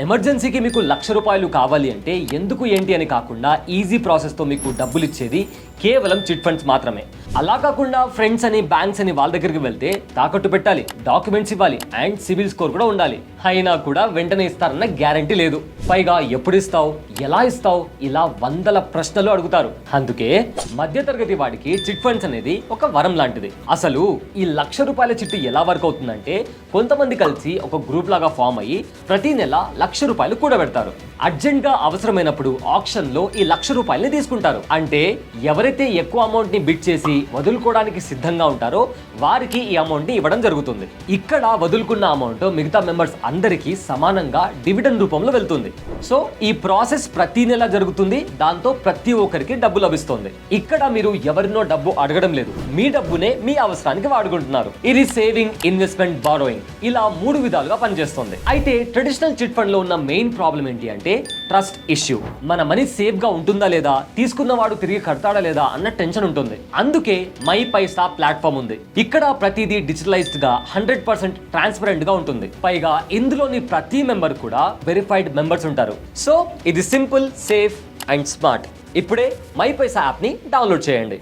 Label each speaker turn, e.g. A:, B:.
A: ఎమర్జెన్సీకి మీకు ₹1,00,000 కావాలి అంటే ఎందుకు ఏంటి అని కాకుండా ఈజీ ప్రాసెస్తో మీకు డబ్బులు ఇచ్చేది కేవలం చిట్ ఫండ్స్ మాత్రమే. అలా కాకుండా ఫ్రెండ్స్ అని బ్యాంక్స్ అని వాళ్ళ దగ్గరికి వెళ్తే తాకట్టు పెట్టాలి, డాక్యుమెంట్స్ ఇవ్వాలి అండ్ సివిల్ స్కోర్ కూడా ఉండాలి. అయినా కూడా వెంటనే ఇస్తారన్న గ్యారంటీ లేదు. పైగా ఎప్పుడు ఇస్తావు, ఎలా ఇస్తావు, ఇలా వందల ప్రశ్నలు అడుగుతారు. అందుకే మధ్యతరగతి వాడికి చిట్ ఫండ్స్ అనేది ఒక వరం లాంటిది. అసలు ఈ ₹1,00,000 చిట్టు ఎలా వర్క్ అవుతుందంటే కొంతమంది కలిసి ఒక గ్రూప్ లాగా ఫామ్ అయ్యి ప్రతి నెల ₹1,00,000 కూడబెడతారు. అర్జెంట్ గా అవసరమైనప్పుడు ఆప్షన్ లో ఈ ₹1,00,000 తీసుకుంటారు. అంటే ఎవరైతే ఎక్కువ అమౌంట్ ని బిడ్ చేసి వదులుకోవడానికి సిద్ధంగా ఉంటారో వారికి ఈ అమౌంట్ ని ఇవ్వడం జరుగుతుంది. ఇక్కడ వదులుకున్న అమౌంట్ మిగతా మెంబర్స్ అందరికీ సమానంగా డివిడెండ్ రూపంలో వెళ్తుంది. సో ఈ ప్రాసెస్ ప్రతి నెల జరుగుతుంది. దాంతో ప్రతి ఒక్కరికి డబ్బు లభిస్తుంది. ఇక్కడ మీరు ఎవరినో డబ్బు అడగడం లేదు, మీ డబ్బునే మీ అవసరానికి వాడుకుంటున్నారు. ఇది సేవింగ్, ఇన్వెస్ట్మెంట్, బారోయింగ్ ఇలా 3 విధాలుగా పనిచేస్తుంది. అయితే ట్రెడిషనల్ చిట్ ఫండ్ లో ఉన్న మెయిన్ ప్రాబ్లం ఏంటి అంటే ట్రస్ట్ ఇష్యూ. మన మనీ సేఫ్ గా ఉంటుందా లేదా, తీసుకున్నవాడు తిరిగి కడతాడా లేదా అన్న టెన్షన్ ఉంటుంది. అందుకే మై పైసా ప్లాట్ఫామ్ ఉంది. ఇక్కడ ప్రతిదీ డిజిటలైజ్డ్ గా 100% ట్రాన్స్పరెంట్ గా ఉంటుంది. పైగా ఇందులోని ప్రతి మెంబర్ కూడా వెరిఫైడ్ మెంబర్స్ ఉంటారు. సో ఇది సింపుల్, సేఫ్ అండ్ స్మార్ట్. ఇప్పుడే మై పైసా యాప్ ని డౌన్లోడ్ చేయండి.